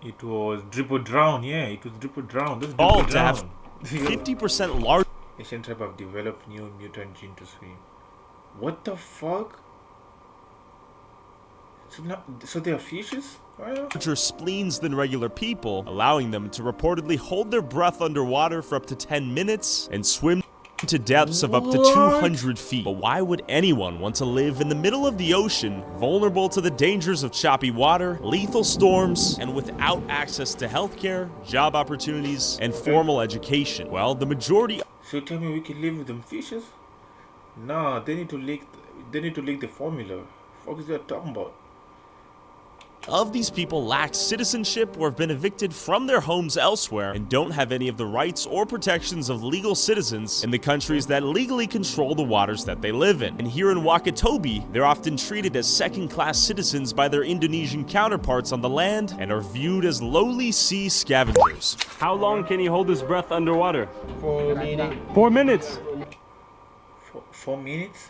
It was drip or drown, yeah. It was drip or drown. That's drip or Evolved to have drown. 50% larger. Asian tribe have developed new mutant gene to swim. What the fuck? So they are fishes? Larger spleens than regular people, allowing them to reportedly hold their breath underwater for up to 10 minutes and swim to depths of up to 200 feet. But why would anyone want to live in the middle of the ocean, vulnerable to the dangers of choppy water, lethal storms, and without access to healthcare, job opportunities, and formal education? Well, the majority. So you tell me we can live with them fishes? Nah, they need to leak the formula. What is that talking about? Of these people lack citizenship or have been evicted from their homes elsewhere and don't have any of the rights or protections of legal citizens in the countries that legally control the waters that they live in. And here in Wakatobi, they're often treated as second-class citizens by their Indonesian counterparts on the land and are viewed as lowly sea scavengers. How long can he hold his breath underwater? 4 minutes. 4 minutes. 4 minutes?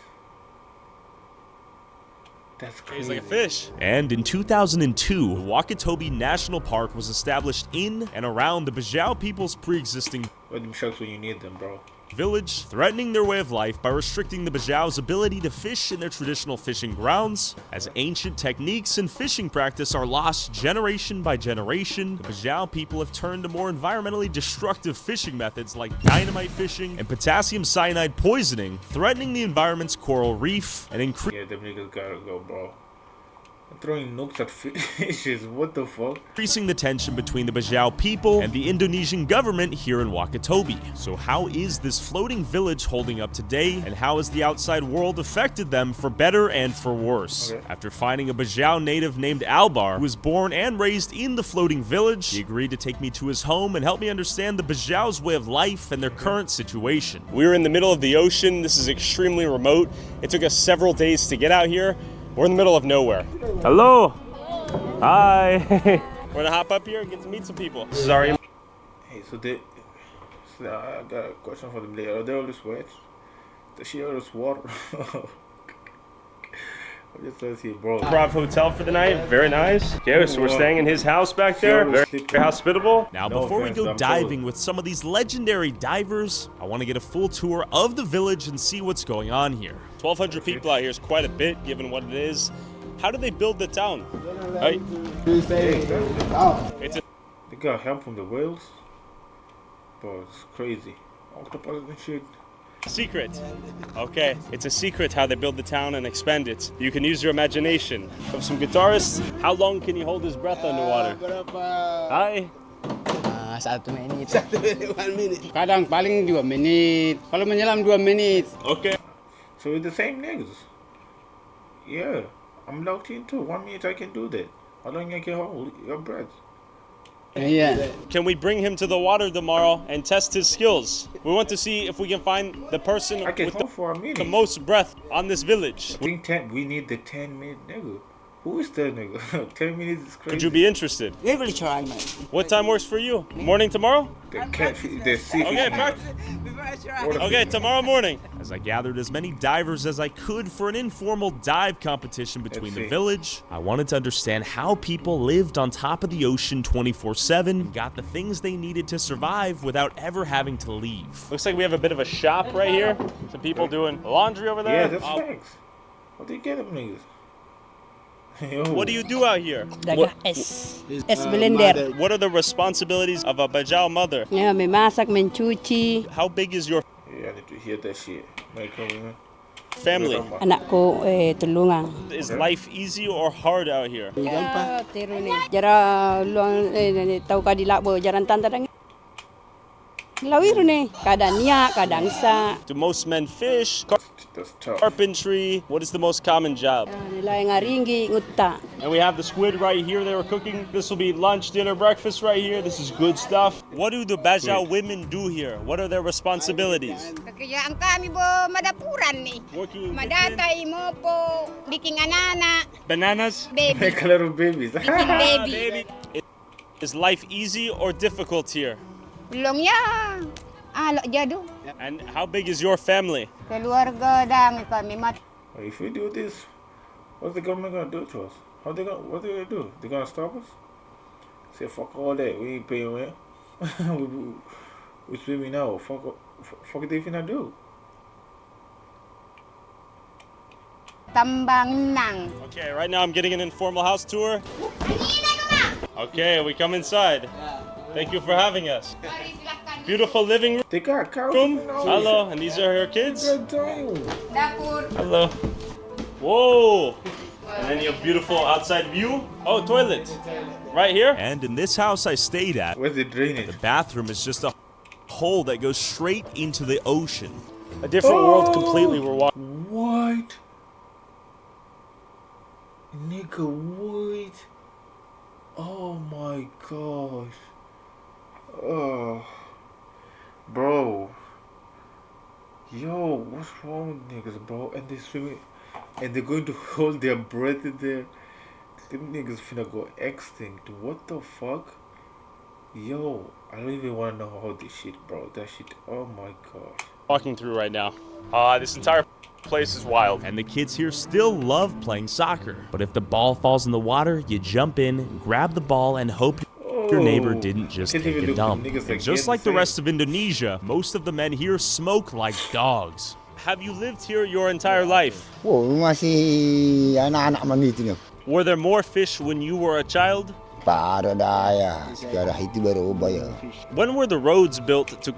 That's crazy. He's like a fish. And in 2002, the Wakatobi National Park was established in and around the Bajau people's pre-existing Let them sharks when you need them, bro. village, threatening their way of life by restricting the Bajau's ability to fish in their traditional fishing grounds. As ancient techniques and fishing practice are lost generation by generation, the Bajau people have turned to more environmentally destructive fishing methods like dynamite fishing and potassium cyanide poisoning, threatening the environment's coral reef and Yeah, them niggas gotta go, bro. I'm throwing nukes at fishes. What the fuck? increasing the tension between the Bajau people and the Indonesian government here in Wakatobi. So how is this floating village holding up today, and how has the outside world affected them for better and for worse? Okay. After finding a Bajau native named Albar, who was born and raised in the floating village, he agreed to take me to his home and help me understand the Bajau's way of life and their current situation. We're in the middle of the ocean. This is extremely remote. It took us several days to get out here. We're in the middle of nowhere. Hello. Hi. We're gonna hop up here and get to meet some people. This is our. Hey, I got a question for them. Are they always wet? Does she always water? I'm just trying to see, bro. Improv hotel for the night. Very nice. Okay, so we're staying in his house back there. Very hospitable. Now, No before offense, we go I'm diving told. with some of these legendary divers, I want to get a full tour of the village and see what's going on here. 1,200 people out here is quite a bit, given what it is. How did they build the town? Right? It's a They got help from the whales. Bro, it's crazy. Octopus and shit. secret. Okay, it's a secret how they build the town and expand it. You can use your imagination. Of some guitarists, how long can he hold his breath underwater? Hi. 1 minute. 1 minute. Kadang paling 2 menit. Kalau menyelam 2 menit. Okay. So we're the same niggas. Yeah, I'm locked in too. 1 minute I can do that. How long I can hold your breath? Iya. Can we bring him to the water tomorrow and test his skills? We want to see if we can find the person I can with hold for a minute. the most breath on this village. I think we need the 10-minute nigga. Who is that nigga? 10 minutes is crazy. Would you be interested? We will try, man. What time works for you? Morning tomorrow? The catfish, the seafish. Okay, nigga. Okay, tomorrow morning. As I gathered as many divers as I could for an informal dive competition between the village, I wanted to understand how people lived on top of the ocean 24/7 and got the things they needed to survive without ever having to leave. Looks like we have a bit of a shop right here. Some people doing laundry over there. Yeah, that's facts. What do you get them niggas? Yo. What do you do out here? Daga es. Es blender. What are the responsibilities of a Bajau mother? Ya, memasak, mencuci. How big is your Yeah, I need to hear that shit. family? Anak ko tulungan. Is life easy or hard out here? Ya, tiru ni. Jara luang tahu ka dilak bo jaran tantang. Lawir ni. Kadang niak, kadang sa. Do most men fish? That's tough. Carpentry? What is the most common job? Nilai ngaringgi ngutta. And we have the squid right here they were cooking. This will be lunch, dinner, breakfast right here. This is good stuff. What do the Bajau women do here? What are their responsibilities? Pekerjaan kami bo madapuran ni. Working in Madatay mo po, biking anana, bananas? baby, Make little babies. biking baby. Is life easy or difficult here? Belum ya, alok jadu. And how big is your family? Keluarga dami kami mat. If we do this, what's the government gonna do to us? What they gonna do? They gonna stop us? Say fuck all that. We ain't paying rent. we swimming now. Fuck they finna do. Tambang nang. Okay, right now I'm getting an informal house tour. Okay, we come inside. Thank you for having us. Beautiful living room. They got cows. Hello, and these are her kids. Dapur. Hello. Whoa. And then you have beautiful outside view. Oh, toilet. Right here. And in this house I stayed at, Where's the drainage? the bathroom is just a hole that goes straight into the ocean. A different world completely. We're walking. What? Nigga, what? Oh my gosh. Oh. Bro. Yo, what's wrong with niggas, bro? And they swimming, and they're going to hold their breath in there. Them niggas finna go extinct. What the fuck? Yo, I don't even wanna know how this shit, bro. That shit, oh my gosh. Walking through right now. This entire place is wild. And the kids here still love playing soccer. But if the ball falls in the water, you jump in, grab the ball, and hope your neighbor didn't just Can't take even a look dump. at niggas And like just that like the and rest say- of Indonesia, most of the men here smoke like dogs. Have you lived here your entire life? Oh, masih anak-anak mandi tu ni. Were there more fish when you were a child? Para dah ya. Sekarang itu baru bayar. When were the roads built to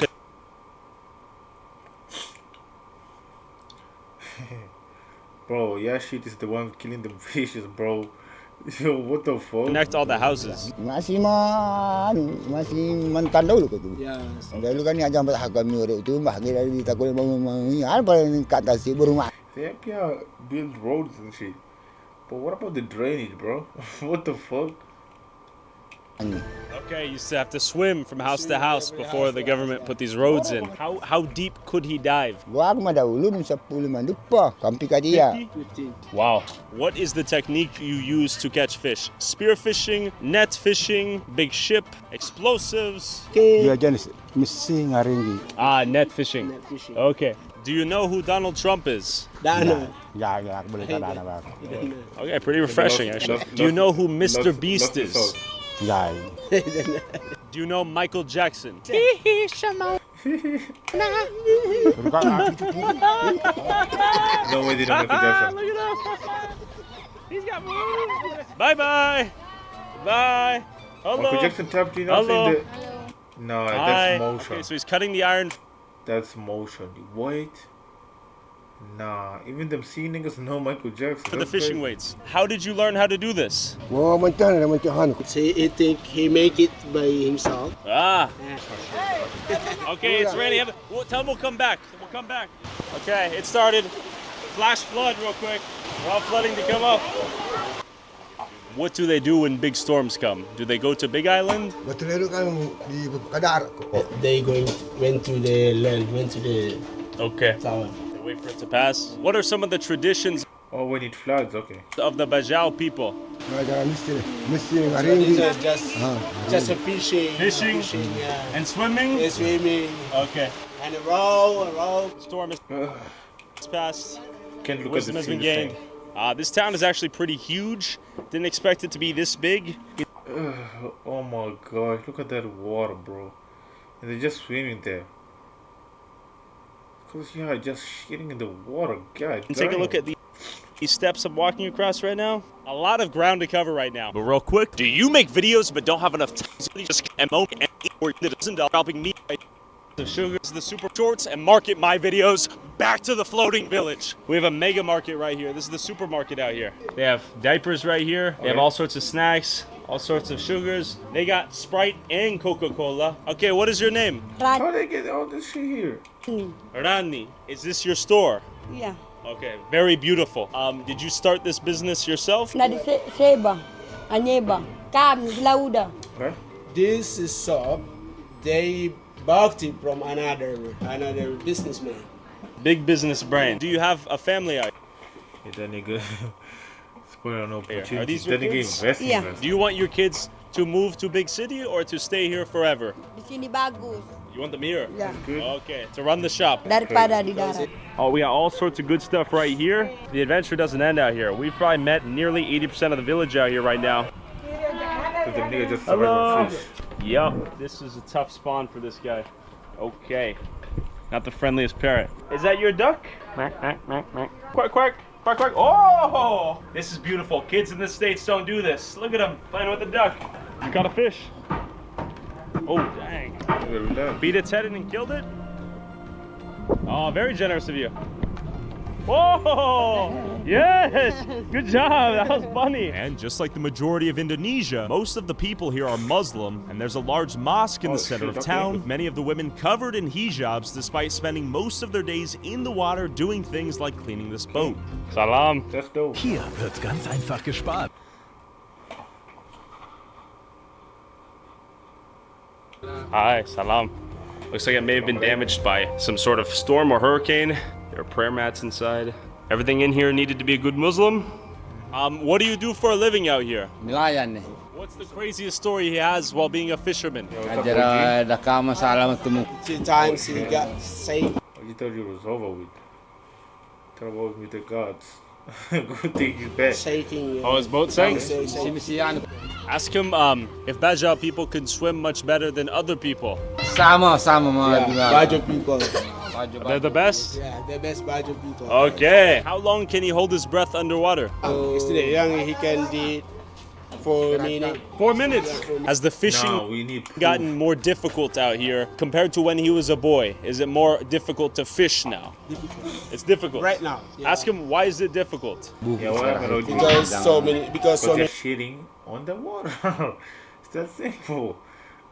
Bro, yeah, shit is the one killing them fishes, bro. Yo, what the fuck? connect all the houses? Masih masih mantan dulu tu. Ya. Dulu kan ni ajang pada kami orang itu bahagi dari takut bangun apa kata si berumah. They build roads and shit. But what about the drainage, bro? What the fuck? Okay, you used to have to swim from house to house before the government put these roads in. How deep could he dive? Gua mah dahulu 10 lupa. Kampi ka dia. Wow. What is the technique you use to catch fish? Spear fishing, net fishing, big ship, explosives? Dia jenis mesti ngaringgi. Net fishing. Okay. Do you know who Donald Trump is? Ya, boleh tak ada. Okay, pretty refreshing actually. Do you know who Mr. Beast is? Ya. Do you know Michael Jackson? No way, they don't make a difference. Look at him. He's got moves. Bye bye. Bye. Hello. Michael Jackson tapped you, not Hello. saying that. No, Hi. that's motion. Okay, so he's cutting the iron. That's motion. What? Nah, even them sea niggas know Michael Jackson. For the That's fishing crazy. weights. How did you learn how to do this? Oh, macam. He think he make it by himself. Okay, it's ready. Well, tell him we'll come back. We'll come back. Okay, it started. Flash flood real quick. We're all flooding to come up. What do they do when big storms come? Do they go to Big Island? Betul itu kan di Kadar. They went to the land, went to the Okay. tower. They wait for it to pass. What are some of the traditions Oh, when it floods, okay. of the Bajau people? Mesti ngaringgi. These are just a fishing. Fishing? Yeah. And swimming? And swimming. Okay. And a row. Storm is passed. Can't look at Wisdom the has sea been the gained. same. This town is actually pretty huge. Didn't expect it to be this big. Oh my gosh, look at that water, bro. And they're just swimming there. Cause yeah, just shitting in the water, god And take a look at these steps I'm walking across right now. A lot of ground to cover right now. But real quick, Do you make videos but don't have enough time to just or doesn't helping me the sugars, the super shorts, and market my videos back to the floating village. We have a mega market right here. This is the supermarket out here. They have diapers right here. They have all sorts of snacks, all sorts of sugars. They got Sprite and Coca-Cola. Okay, what is your name? How they get all this shit here? Rani. Is this your store? Yeah. Okay, very beautiful. Did you start this business yourself? Na di Seba, Anyeba, Cam, Lauda. Okay. This is shop. They bought it from another businessman. Big business brain. Do you have a family out Yeah, that nigga spoil no here? Are opportunity. these your That nigga kids? investing. Yeah. man. Do you want your kids to move to big city or to stay here forever? Di sini bagus. You want them here? Ya. Good. Okay, to run the shop. Daripada di darat. Oh, we got all sorts of good stuff right here. The adventure doesn't end out here. We've probably met nearly 80% of the village out here right now. Cause them niggas just survive on fish. Yup, this is a tough spawn for this guy. Okay. Not the friendliest parrot. Is that your duck? Quack, quack, quack, quack. Quack, quack, quack, quack. Oh! This is beautiful. Kids in the States don't do this. Look at him playing with the duck. You got a fish. Oh, dang. Beat its head in and killed it? Oh, very generous of you. Whoa! Yes! Good job, that was funny. And just like the majority of Indonesia, most of the people here are Muslim, and there's a large mosque in the center of town, with many of the women covered in hijabs despite spending most of their days in the water doing things like cleaning this boat. Salam. That's dope. Hier wird ganz einfach gespart. Hi, salam. Looks like it may have been damaged by some sort of storm or hurricane. There are prayer mats inside. Everything in here needed to be a good Muslim. What do you do for a living out here? Nelayan eh. What's the craziest story he has while being a fisherman? Ajar dah ka masalah temu. 2 times he got saved. You thought it was over with. Thought about with the gods. Good thing he's back. Shaking. Oh, his boat sank? Simisian. Ask him if Baja people can swim much better than other people. Sama mga Bajo people. They're the best? Yeah, the best Bajo people. Okay. How long can he hold his breath underwater? Yesterday, young he can do 4 minutes. 4 minutes. Has the fishing No, we need proof. gotten more difficult out here compared to when he was a boy? Is it more difficult to fish now? It's difficult. Right now. Yeah. Ask him, why is it difficult? Yeah, what happened? Because so many. Because so they're many. shitting on the water. It's that simple.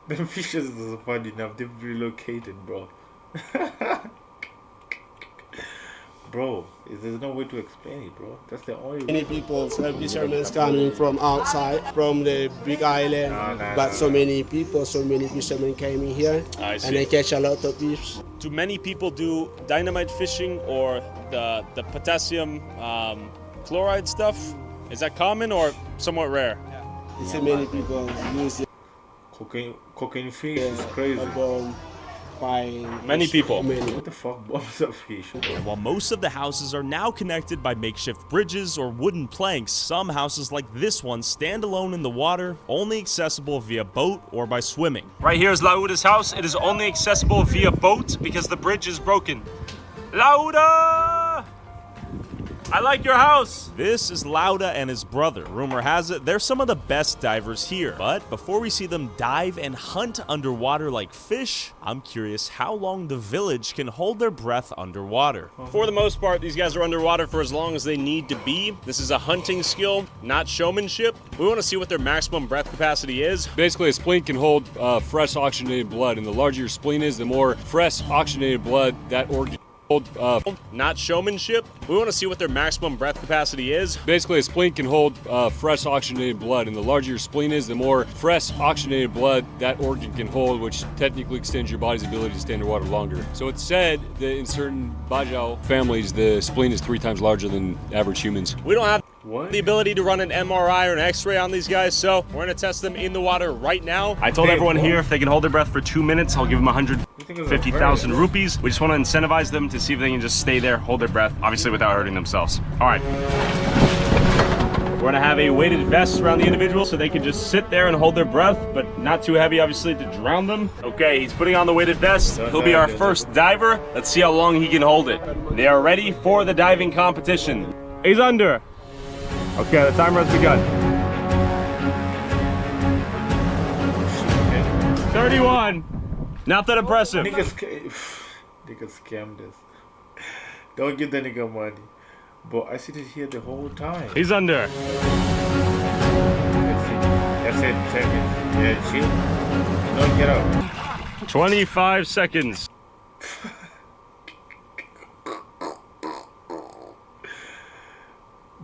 The fishes are fun enough. They've relocated, bro. Bro, there's no way to explain it, bro. That's the only way. Many people, fishermen coming from outside, from the big island. But so many people, so many fishermen came in here, I see. and they catch a lot of fish. Do many people do dynamite fishing or the potassium chloride stuff? Is that common or somewhat rare? So many people use it. Cocaine fish is crazy. Many people. What the fuck bombs of fish? And while most of the houses are now connected by makeshift bridges or wooden planks, some houses like this one stand alone in the water, only accessible via boat or by swimming. Right here is Lauda's house. It is only accessible via boat because the bridge is broken. Lauda! I like your house. This is Lauda and his brother. Rumor has it they're some of the best divers here. But before we see them dive and hunt underwater like fish, I'm curious how long the village can hold their breath underwater. For the most part, these guys are underwater for as long as they need to be. This is a hunting skill, not showmanship. We want to see what their maximum breath capacity is. Basically, a spleen can hold fresh oxygenated blood, and the larger your spleen is, the more fresh oxygenated blood that organ not showmanship. We want to see what their maximum breath capacity is. Basically, a spleen can hold fresh oxygenated blood, and the larger your spleen is, the more fresh oxygenated blood that organ can hold, which technically extends your body's ability to stay underwater longer. So it's said that in certain Bajau families, the spleen is 3 times larger than average humans. We don't have the ability to run an MRI or an X-ray on these guys, so we're gonna test them in the water right now. I told everyone here if they can hold their breath for 2 minutes, I'll give them 150,000 rupees. We just want to incentivize them to see if they can just stay there, hold their breath, obviously without hurting themselves. All right. We're gonna have a weighted vest around the individual so they can just sit there and hold their breath, but not too heavy, obviously, to drown them. Okay, he's putting on the weighted vest. He'll be our first diver. Let's see how long he can hold it. They are ready for the diving competition. He's under. Okay, the timer has begun. 31. Not that impressive. Niggas scammed us. Don't give the nigga money. But I sit here the whole time. He's under. That's it. Seconds. Yeah, chill. Don't get up. 25 seconds.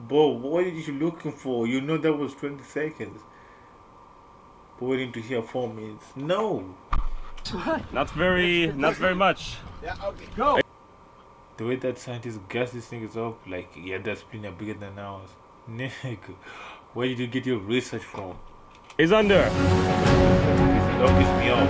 Bro, what are you looking for? You know that was 20 seconds. But waiting to hear 4 minutes. No. Not very much. Yeah, okay, go. The way that scientists gas this thing is up, like, yeah, that's been bigger than ours. Nigga, where did you get your research from? He's under. Don't piss me off.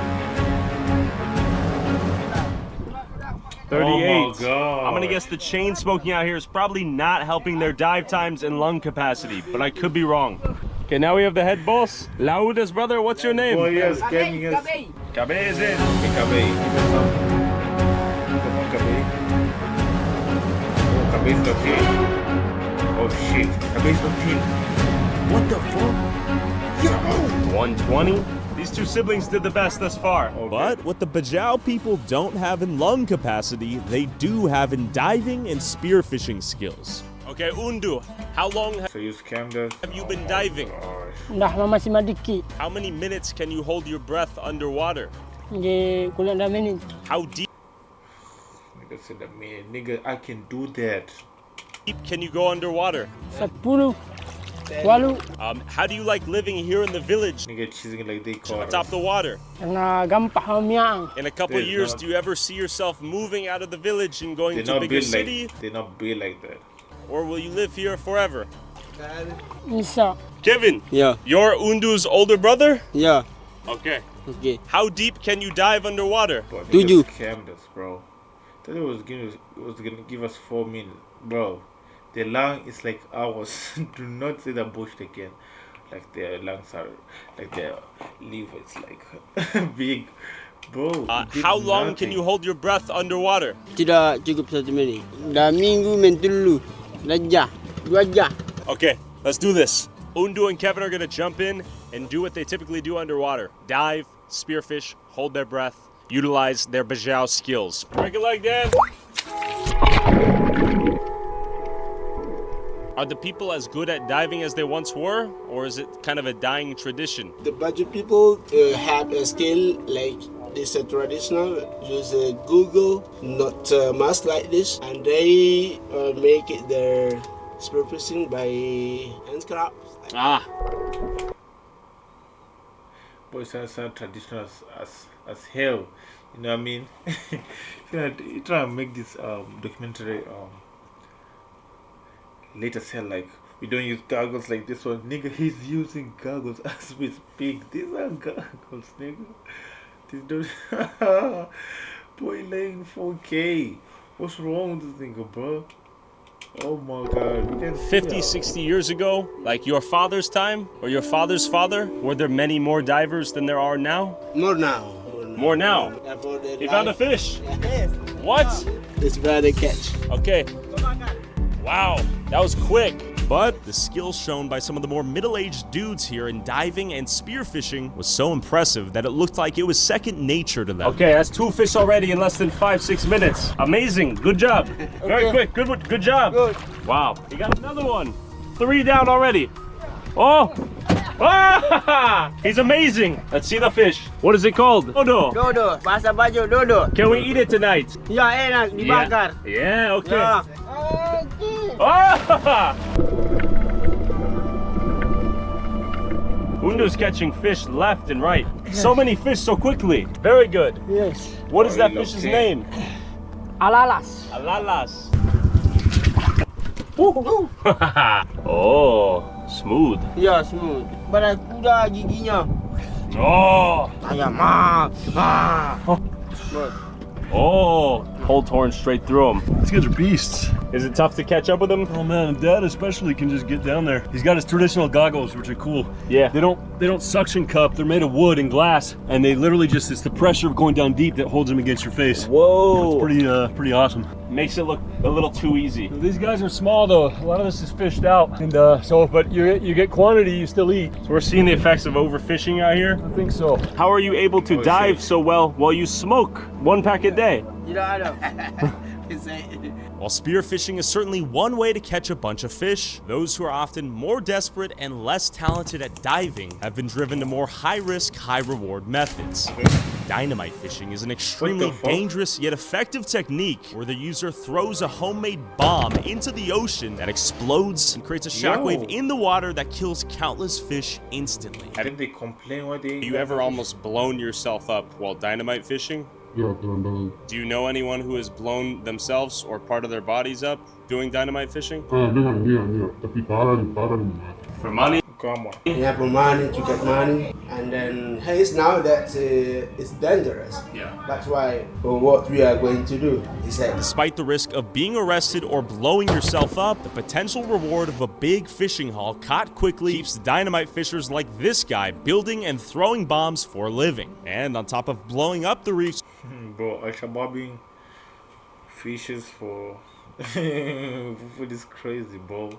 38. Oh my God. I'm gonna guess the chain smoking out here is probably not helping their dive times and lung capacity, but I could be wrong. Okay, now we have the head boss. Lauda's brother, what's your name? Boy, yes, scamming us. Kabe is in. Okay, Kabe, give us some. Come on, Kabe. Oh, Kabe's not here. Oh shit, Kabe's not here. What the fuck? Yo! 120. These two siblings did the best thus far. Okay. But what the Bajau people don't have in lung capacity, they do have in diving and spearfishing skills. Okay, Undu, how long So you scammed us? have you been diving? Oh, Dah masih madiki. How many minutes can you hold your breath underwater? Di kulit dah minit. How deep nigga said that, man. Nigga, I can do that. can you go underwater? 10. Walu. How do you like living here in the village Nigga cheesing like they call atop us. the water? Karena gampang miang. In a couple of They're years, not- do you ever see yourself moving out of the village and going They're to a not bigger built city? like. They're not built like that. Or will you live here forever? Bisa. Kevin, Yeah, you're Undu's older brother? yeah. Okay. Okay. How deep can you dive underwater? But Tujuh. niggas scammed us, bro. Thought it was gonna give us 4 minutes, bro. The lung is like ours. Do not say that bullshit again. Like their lungs are, like their liver is like big, bro. it did How long can nothing. you hold your breath underwater? Tidak cukup 1 minit. Dah minggu main dulu. Dah 2 jam. Okay, let's do this. Undu and Kevin are gonna jump in and do what they typically do underwater. Dive, spearfish, hold their breath, utilize their Bajau skills. Break it like that. Are the people as good at diving as they once were? Or is it kind of a dying tradition? The budget people have a skill like this traditional, use Google, not mask like this, and they make it their spearfishing by hand scraps. Ah, Boy, it sounds traditional as hell. You know what I mean? You try to make this documentary later say like we don't use goggles like this one. Nigga, he's using goggles as we speak. These are goggles, nigga. These don't. Boy, laying 4K. What's wrong with this nigga, bro? Oh my god, we can see 50, how- 60 years ago, like your father's time or your father's father, were there many more divers than there are now? More now. More now. For the You found a life. fish. Yes. What? It's very catch. Okay. Wow, that was quick. But the skills shown by some of the more middle-aged dudes here in diving and spearfishing was so impressive that it looked like it was second nature to them. Okay, that's 2 fish already in less than 5-6 minutes. Amazing, good job. Very quick, good job. Good. Wow, you got another one. 3 down already. Oh! Ah! He's amazing. Let's see the fish. What is it called? Dodo. Dodo. Bahasa baju dodo. Can we eat it tonight? Ya enak dibakar. Yeah, okay. Ya. Ah! Undu's catching fish left and right. So many fish so quickly. Very good. Yes. What is that Very fish's okay. name? Alalas. Alalas. Oh, smooth. Ya, smooth. Badan kuda giginya. Oh, Ayam. Ma. oh, hold horn straight through him. These guys are beasts. Is it tough to catch up with him? Oh man, Dad especially can just get down there. He's got his traditional goggles, which are cool. Yeah. They don't suction cup. They're made of wood and glass, and they literally just it's the pressure of going down deep that holds them against your face. Whoa. It's pretty awesome. Makes it look a little too easy. These guys are small though. A lot of this is fished out, and but you get quantity, you still eat. So we're seeing the effects of overfishing out here. I think so. How are you able to dive so well while you smoke 1 pack a day? Tidak ada. While spearfishing is certainly one way to catch a bunch of fish, those who are often more desperate and less talented at diving have been driven to more high-risk, high-reward methods. Dynamite fishing is an extremely dangerous yet effective technique where the user throws a homemade bomb into the ocean that explodes and creates a shockwave in the water that kills countless fish instantly. Didn't they complain what they? Have you ever almost blown yourself up while dynamite fishing? Yeah, teman-teman. Do you know anyone who has blown themselves or part of their bodies up doing dynamite fishing? Dengar, iya. Tapi parah nih, Mas. For money? Come on. You have money to get money, and then hey, now that it's dangerous. Yeah. That's why what we are going to do is that Despite the risk of being arrested or blowing yourself up, the potential reward of a big fishing haul caught quickly keeps dynamite fishers like this guy building and throwing bombs for a living. And on top of blowing up the reefs, Bro, Al-Shabaabing fishes for this crazy, bro.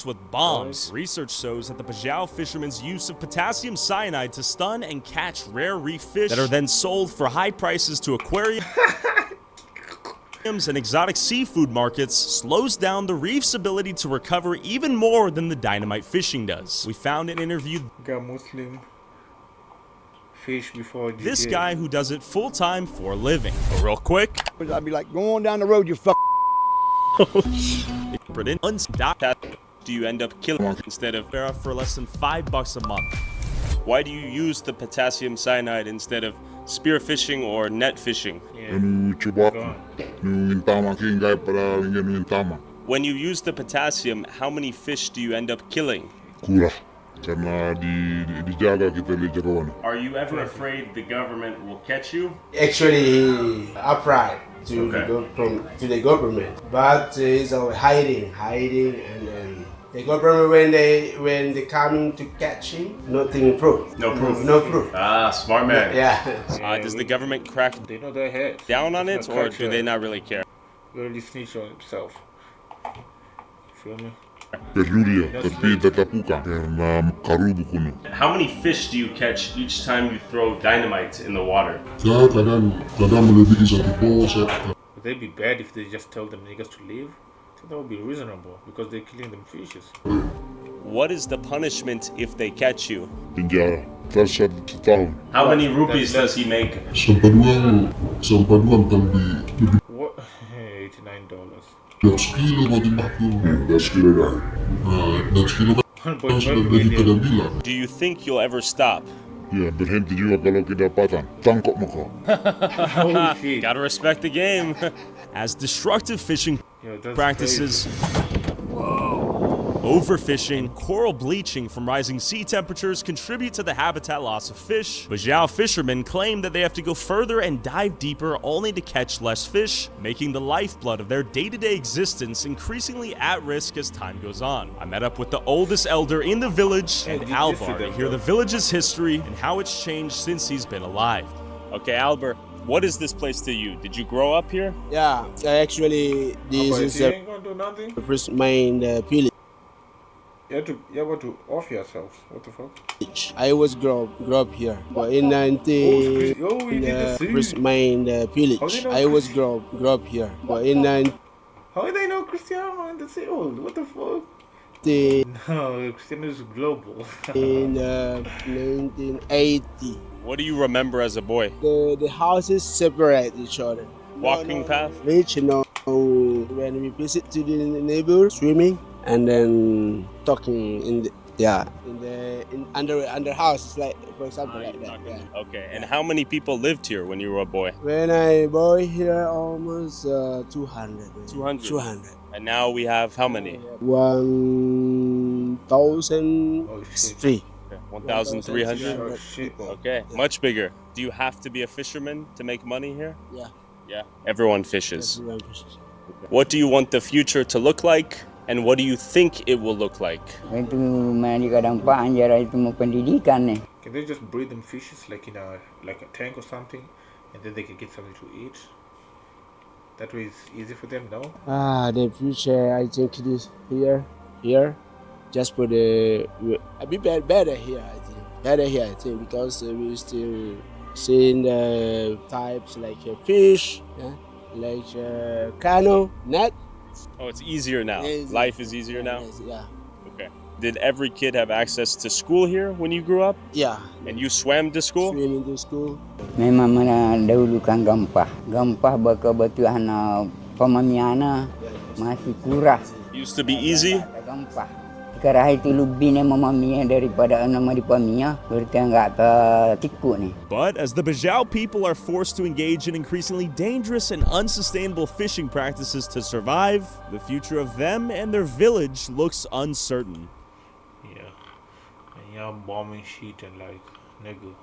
with bombs. Research shows that the Bajau fishermen's use of potassium cyanide to stun and catch rare reef fish that are then sold for high prices to aquariums and exotic seafood markets slows down the reef's ability to recover even more than the dynamite fishing does. We found and interviewed Got Muslim fish before this guy who does it full time for a living. But real quick, I'd be like, go on down the road, you fuck. Do you end up killing instead of for less than $5 a month. Why do you use the potassium cyanide instead of spearfishing or net fishing? When you use the potassium, how many fish do you end up killing? Are you ever afraid the government will catch you? actually upright to the government, but it's hiding, and then the government when they coming to catch him, nothing proof. No proof. No proof. Ah, smart man. Yeah. Does the government crack They know their head. down on it, It's not or culture. do they not really care? He already snitched on himself. Feel me? How many fish do you catch each time you throw dynamite in the water? Would they be bad if they just tell them niggas to leave? I think that would be reasonable because they're killing them fishes. What is the punishment if they catch you? Penjara. How many rupees does he make? What? $89. Do you think you'll ever stop? Ya, berhenti juga kalau kita patah. Tangkap muka. Holy shit. Gotta respect the game. As destructive fishing Yo, that's practices, overfishing, coral bleaching from rising sea temperatures contribute to the habitat loss of fish. Bajau fishermen claim that they have to go further and dive deeper only to catch less fish, making the lifeblood of their day-to-day existence increasingly at risk as time goes on. I met up with the oldest elder in the village and Alvar to hear the village's history and how it's changed since he's been alive. Okay, Albert, what is this place to you? Did you grow up here? Yeah. Actually, this But is you the ain't gonna do nothing? first main village. You have to off yourselves. What the fuck? I was grow up here, but in 19 Oh, we did the same. first main How village. they know I was Chris- grow up here, but in How do they know Cristiano and the old? What the fuck? 19 No, Cristiano is global. 1980, What do you remember as a boy? the houses separate each other. Walking path? Rich, when we visit to the neighbor, swimming, and then talking in under house, it's like, for example, like that. Yeah. Okay, and how many people lived here when you were a boy? When I boy here, almost 200. 200. 200. And now we have how many? 1,003. 1,300? Oh shit. Okay, much bigger. Do you have to be a fisherman to make money here? Yeah. Yeah. Everyone fishes. Everyone fishes. What do you want the future to look like? And what do you think it will look like? Itu mereka dampak anjara itu mau pendidikan nih. Can they just breed them fishes like in a tank or something, and then they can get something to eat? That way it's easy for them, no? The future, I think it is here, just for the a bit better here, I think. Better here, I think, because we still seeing the types like fish, yeah, like canoe, net. Oh, it's easier now. Easy. Life is easier now? Yeah. Okay. Did every kid have access to school here when you grew up? Yeah. And you swam to school? Swimming to school. Memang mana dahulu kan gampah betul pemamiana masih kurang. Used to be easy? Gampah. Sekarang itu lebih ni memamia daripada nama di pamia, berarti enggak ketikuk ni. But as the Bajau people are forced to engage in increasingly dangerous and unsustainable fishing practices to survive, the future of them and their village looks uncertain. Yeah. Yeah, bombing shit and like, nigga.